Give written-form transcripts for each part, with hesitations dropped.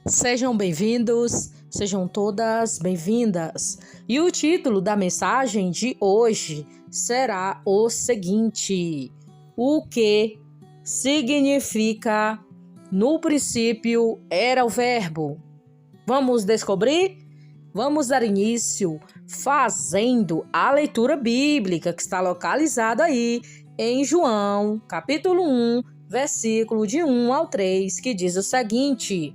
Sejam bem-vindos, sejam todas bem-vindas. E o título da mensagem de hoje será o seguinte: o que significa no princípio era o Verbo? Vamos descobrir? Vamos dar início fazendo a leitura bíblica que está localizada aí em João, capítulo 1, versículo de 1 ao 3, que diz o seguinte: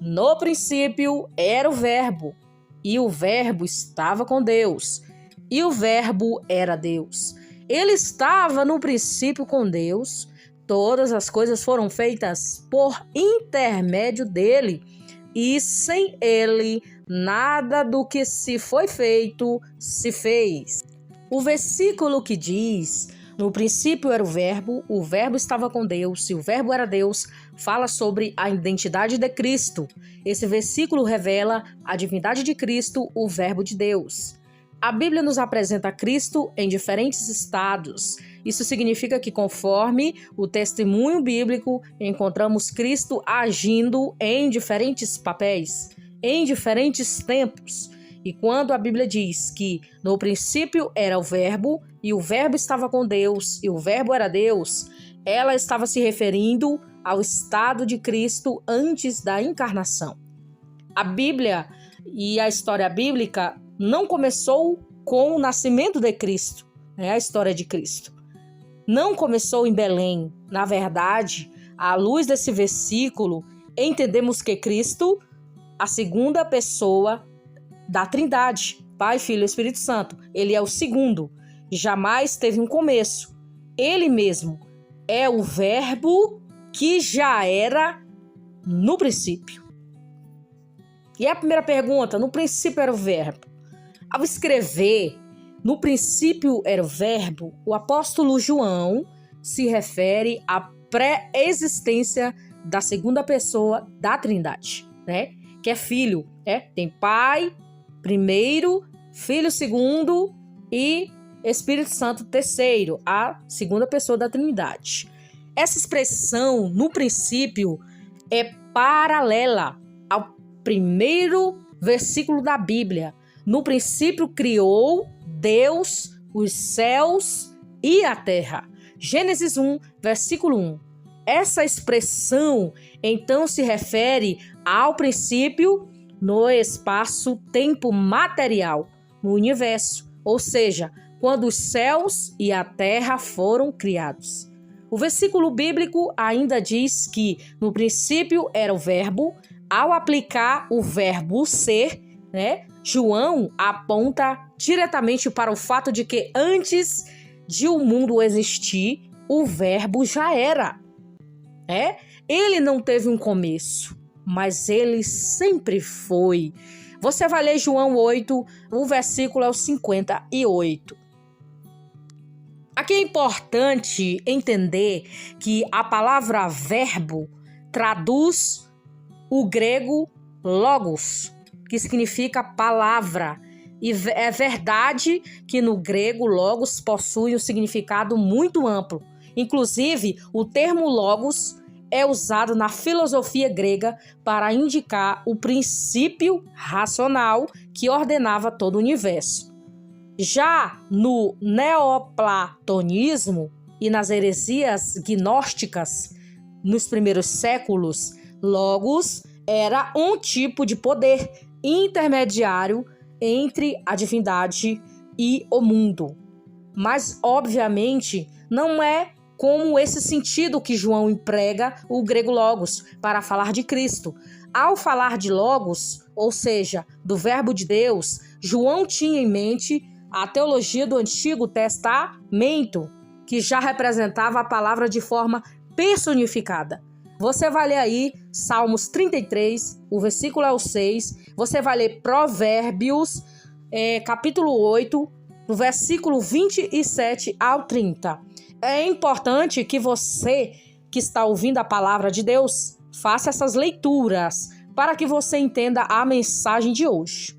no princípio era o Verbo, e o Verbo estava com Deus, e o Verbo era Deus. Ele estava no princípio com Deus, todas as coisas foram feitas por intermédio dele, e sem ele, nada do que se foi feito se fez. O versículo que diz: no princípio era o Verbo estava com Deus, e o Verbo era Deus, fala sobre a identidade de Cristo. Esse versículo revela a divindade de Cristo, o Verbo de Deus. A Bíblia nos apresenta Cristo em diferentes estados. Isso significa que, conforme o testemunho bíblico, encontramos Cristo agindo em diferentes papéis, em diferentes tempos. E quando a Bíblia diz que no princípio era o Verbo, e o Verbo estava com Deus, e o Verbo era Deus, ela estava se referindo ao estado de Cristo antes da encarnação. A Bíblia e a história bíblica não começou com o nascimento de Cristo, a história de Cristo. Não começou em Belém. Na verdade, à luz desse versículo, entendemos que Cristo, a segunda pessoa da Trindade, Pai, Filho e Espírito Santo, ele é o segundo, jamais teve um começo. Ele mesmo é o Verbo que já era no princípio. E a primeira pergunta: no princípio era o Verbo. Ao escrever no princípio era o Verbo, o apóstolo João se refere à pré-existência da segunda pessoa da Trindade, que é Filho, tem Pai primeiro, Filho segundo e Espírito Santo terceiro, a segunda pessoa da Trindade. Essa expressão, no princípio, é paralela ao primeiro versículo da Bíblia. No princípio criou Deus os céus e a terra. Gênesis 1, versículo 1. Essa expressão, então, se refere ao princípio no espaço-tempo material, no universo, ou seja, quando os céus e a terra foram criados. O versículo bíblico ainda diz que no princípio era o Verbo. Ao aplicar o verbo ser, João aponta diretamente para o fato de que antes de o mundo existir, o Verbo já era. Ele não teve um começo, mas ele sempre foi. Você vai ler João 8, o versículo é o 58. Aqui é importante entender que a palavra verbo traduz o grego logos, que significa palavra. E é verdade que no grego logos possui um significado muito amplo. Inclusive, o termo logos é usado na filosofia grega para indicar o princípio racional que ordenava todo o universo. Já no neoplatonismo e nas heresias gnósticas, nos primeiros séculos, logos era um tipo de poder intermediário entre a divindade e o mundo. Mas, obviamente, não é como esse sentido que João emprega o grego logos para falar de Cristo. Ao falar de logos, ou seja, do Verbo de Deus, João tinha em mente a teologia do Antigo Testamento, que já representava a palavra de forma personificada. Você vai ler aí Salmos 33, o versículo é o 6. Você vai ler Provérbios, capítulo 8, do versículo 27 ao 30. É importante que você, que está ouvindo a palavra de Deus, faça essas leituras para que você entenda a mensagem de hoje.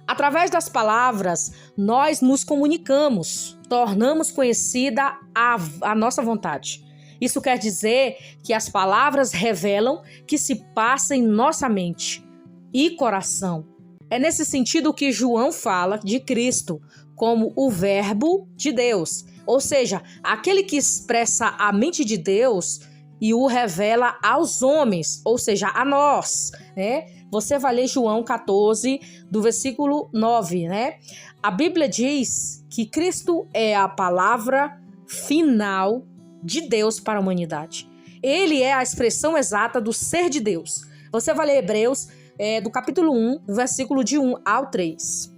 Através das palavras, nós nos comunicamos, tornamos conhecida a nossa vontade. Isso quer dizer que as palavras revelam que se passa em nossa mente e coração. É nesse sentido que João fala de Cristo como o Verbo de Deus, ou seja, aquele que expressa a mente de Deus e o revela aos homens, ou seja, a nós, né? Você vai ler João 14, do versículo 9, né? A Bíblia diz que Cristo é a palavra final de Deus para a humanidade. Ele é a expressão exata do ser de Deus. Você vai ler Hebreus, do capítulo 1, versículo de 1 ao 3.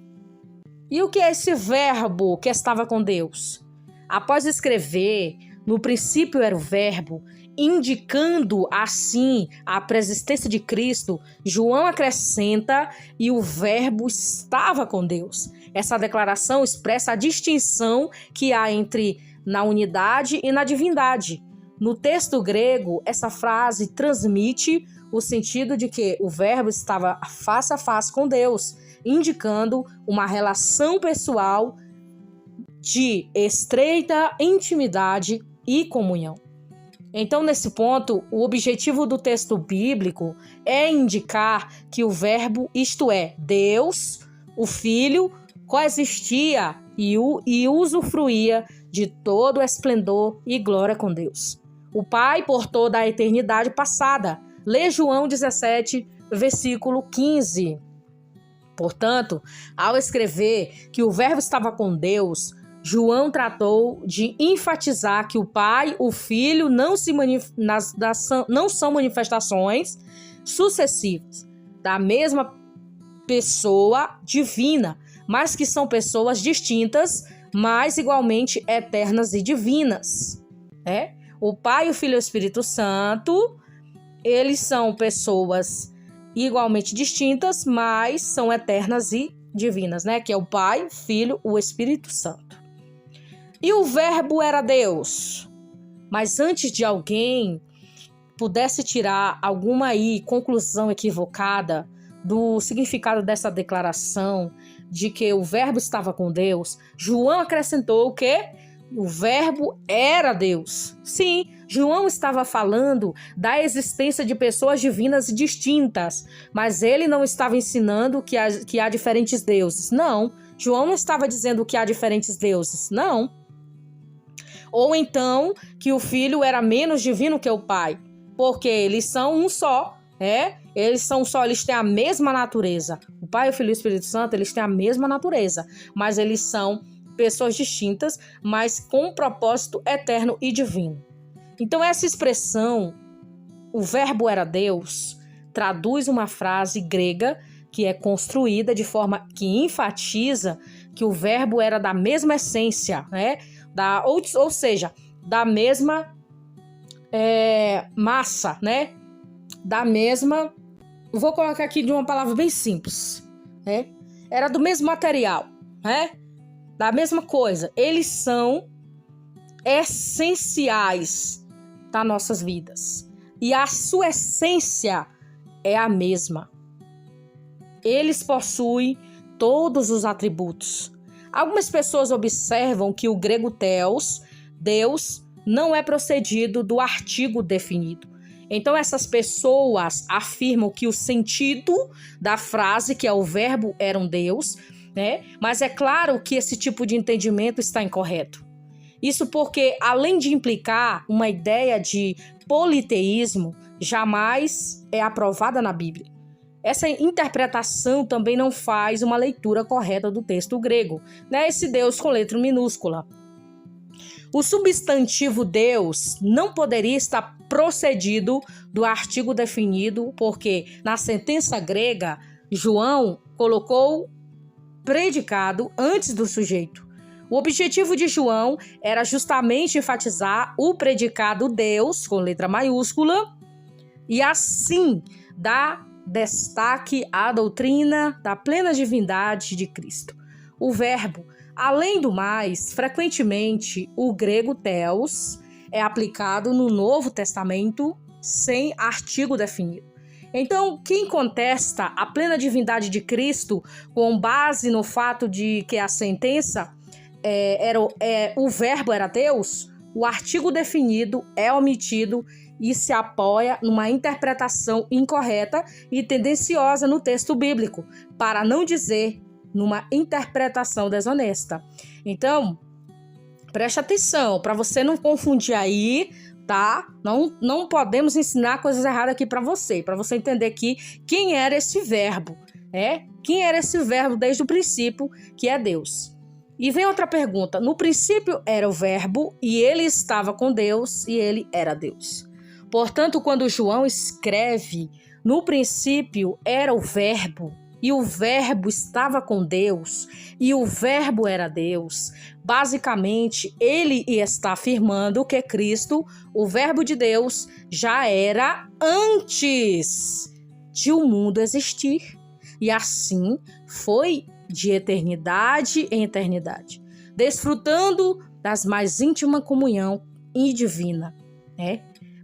E o que é esse verbo que estava com Deus? Após escrever, no princípio era o verbo, indicando assim a preexistência de Cristo, João acrescenta: e o verbo estava com Deus. Essa declaração expressa a distinção que há entre na unidade e na divindade. No texto grego, essa frase transmite o sentido de que o verbo estava face a face com Deus, indicando uma relação pessoal de estreita intimidade e comunhão. Então, nesse ponto, o objetivo do texto bíblico é indicar que o verbo, isto é, Deus, o Filho, coexistia e usufruía de todo o esplendor e glória com Deus. O Pai por toda a eternidade passada. Lê João 17, versículo 15. Portanto, ao escrever que o verbo estava com Deus, João tratou de enfatizar que o Pai, o Filho, não são manifestações sucessivas da mesma pessoa divina, mas que são pessoas distintas, mas igualmente eternas e divinas. O Pai, o Filho e o Espírito Santo, eles são pessoas igualmente distintas, mas são eternas e divinas, que é o Pai, o Filho, o Espírito Santo. E o verbo era Deus. Mas antes de alguém pudesse tirar alguma conclusão equivocada do significado dessa declaração de que o verbo estava com Deus, João acrescentou o quê? O verbo era Deus. Sim, João estava falando da existência de pessoas divinas e distintas, mas ele não estava ensinando que há diferentes deuses. Não, João não estava dizendo que há diferentes deuses. Não. Ou então que o Filho era menos divino que o Pai, porque eles são um só, Eles são só, eles têm a mesma natureza. O Pai, o Filho e o Espírito Santo, eles têm a mesma natureza, mas eles são pessoas distintas, mas com um propósito eterno e divino. Então essa expressão, o verbo era Deus, traduz uma frase grega que é construída de forma que enfatiza que o verbo era da mesma essência, ou seja, da mesma massa, da mesma, vou colocar aqui de uma palavra bem simples, era do mesmo material, da mesma coisa. Eles são essenciais das nossas vidas e a sua essência é a mesma. Eles possuem todos os atributos. Algumas pessoas observam que o grego theos, Deus, não é procedido do artigo definido. Então essas pessoas afirmam que o sentido da frase, que é o verbo, era um Deus, mas é claro que esse tipo de entendimento está incorreto. Isso porque, além de implicar uma ideia de politeísmo, jamais é aprovada na Bíblia. Essa interpretação também não faz uma leitura correta do texto grego, esse Deus com letra minúscula. O substantivo Deus não poderia estar procedido do artigo definido, porque na sentença grega, João colocou predicado antes do sujeito. O objetivo de João era justamente enfatizar o predicado Deus, com letra maiúscula, e assim dar destaque à doutrina da plena divindade de Cristo. O verbo, além do mais, frequentemente o grego theos é aplicado no Novo Testamento sem artigo definido. Então, quem contesta a plena divindade de Cristo com base no fato de que a sentença o verbo era Deus, o artigo definido é omitido e se apoia numa interpretação incorreta e tendenciosa no texto bíblico, para não dizer numa interpretação desonesta. Então, preste atenção, para você não confundir aí, tá? Não podemos ensinar coisas erradas aqui para você entender aqui quem era esse verbo, Quem era esse verbo desde o princípio, que é Deus. E vem outra pergunta, no princípio era o verbo e ele estava com Deus e ele era Deus. Portanto, quando João escreve, no princípio era o verbo, e o verbo estava com Deus, e o verbo era Deus, basicamente ele está afirmando que Cristo, o verbo de Deus, já era antes de o mundo existir. E assim foi de eternidade em eternidade, desfrutando das mais íntima comunhão e divina,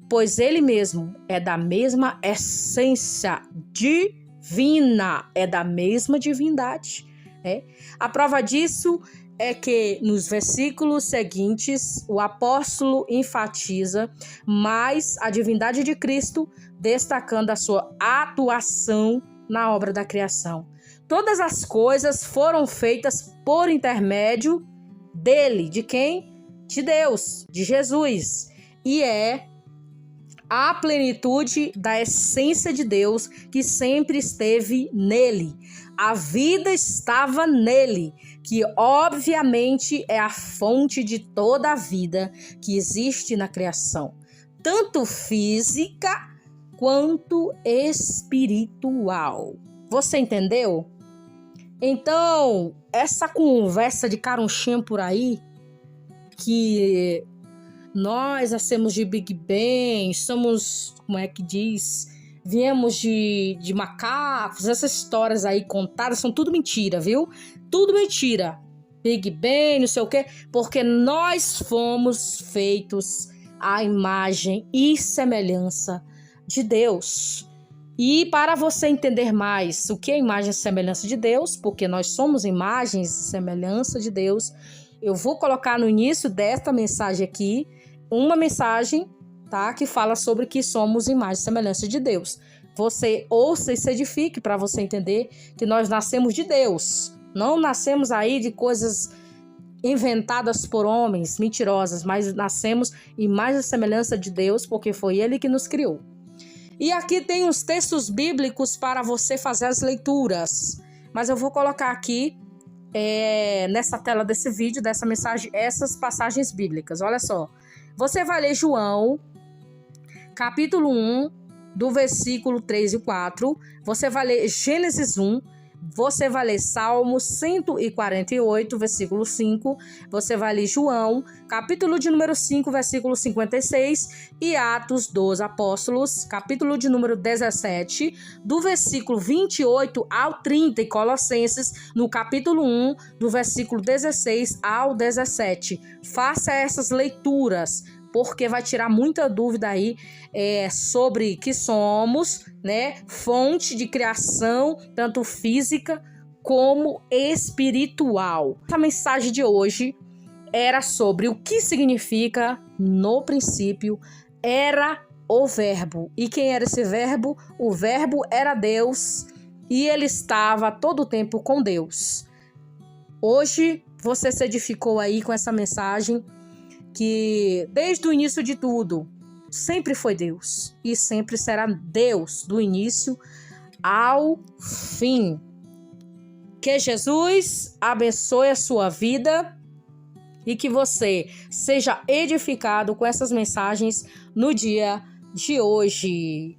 Pois ele mesmo é da mesma essência divina, é da mesma divindade. A prova disso é que nos versículos seguintes o apóstolo enfatiza mais a divindade de Cristo, destacando a sua atuação na obra da criação. Todas as coisas foram feitas por intermédio dele. De quem? De Deus, de Jesus. E é a plenitude da essência de Deus que sempre esteve nele. A vida estava nele, que obviamente é a fonte de toda a vida que existe na criação, tanto física quanto espiritual. Você entendeu? Então, essa conversa de carunchinho por aí, que nós nascemos de Big Bang, somos, como é que diz, viemos de macacos, essas histórias aí contadas são tudo mentira, viu? Tudo mentira. Big Bang, não sei o quê, porque nós fomos feitos à imagem e semelhança de Deus. E para você entender mais o que é imagem e semelhança de Deus, porque nós somos imagens e semelhança de Deus, eu vou colocar no início desta mensagem aqui uma mensagem, tá, que fala sobre que somos imagem e semelhança de Deus. Você ouça e se edifique para você entender que nós nascemos de Deus. Não nascemos aí de coisas inventadas por homens, mentirosas, mas nascemos imagem e semelhança de Deus, porque foi Ele que nos criou. E aqui tem os textos bíblicos para você fazer as leituras, mas eu vou colocar aqui nessa tela desse vídeo, dessa mensagem, essas passagens bíblicas. Olha só, você vai ler João, capítulo 1, do versículo 3 e 4, você vai ler Gênesis 1, você vai ler Salmo 148, versículo 5, você vai ler João, capítulo de número 5, versículo 56, e Atos dos Apóstolos, capítulo de número 17, do versículo 28 ao 30, e Colossenses, no capítulo 1, do versículo 16 ao 17. Faça essas leituras, porque vai tirar muita dúvida aí sobre que somos, fonte de criação, tanto física como espiritual. A mensagem de hoje era sobre o que significa no princípio era o verbo. E quem era esse verbo? O verbo era Deus e ele estava todo o tempo com Deus. Hoje você se edificou aí com essa mensagem, que desde o início de tudo, sempre foi Deus e sempre será Deus do início ao fim. Que Jesus abençoe a sua vida e que você seja edificado com essas mensagens no dia de hoje.